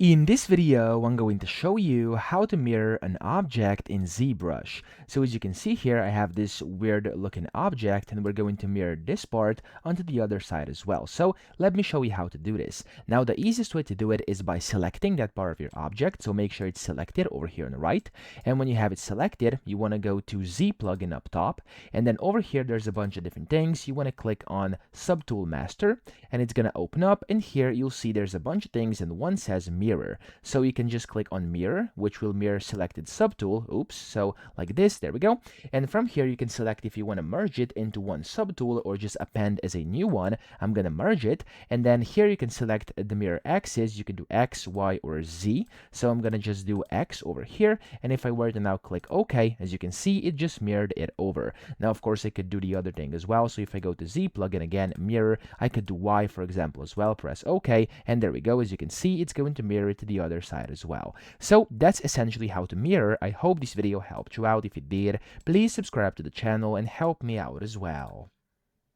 In this video, I'm going to show you how to mirror an object in ZBrush. So as you can see here, I have this weird looking object and we're going to mirror this part onto the other side as well. So let me show you how to do this. Now the easiest way to do it is by selecting that part of your object. So make sure it's selected over here on the right. And when you have it selected, you want to go to Z plugin up top. And then over here, there's a bunch of different things. You want to click on Subtool Master and it's going to open up. And here you'll see there's a bunch of things and one says mirror. So you can just click on mirror, which will mirror selected subtool. Oops. So like this, there we go. And from here, you can select if you want to merge it into one subtool or just append as a new one. I'm going to merge it. And then here you can select the mirror axis. You can do X, Y, or Z. So I'm going to just do X over here. And if I were to now click OK, as you can see, it just mirrored it over. Now, of course, I could do the other thing as well. So if I go to Z plugin again, mirror, I could do Y, for example, as well. Press OK. And there we go. As you can see, it's going to mirror it to the other side as well. So that's essentially how to mirror. I hope this video helped you out. If it did, please subscribe to the channel and help me out as well.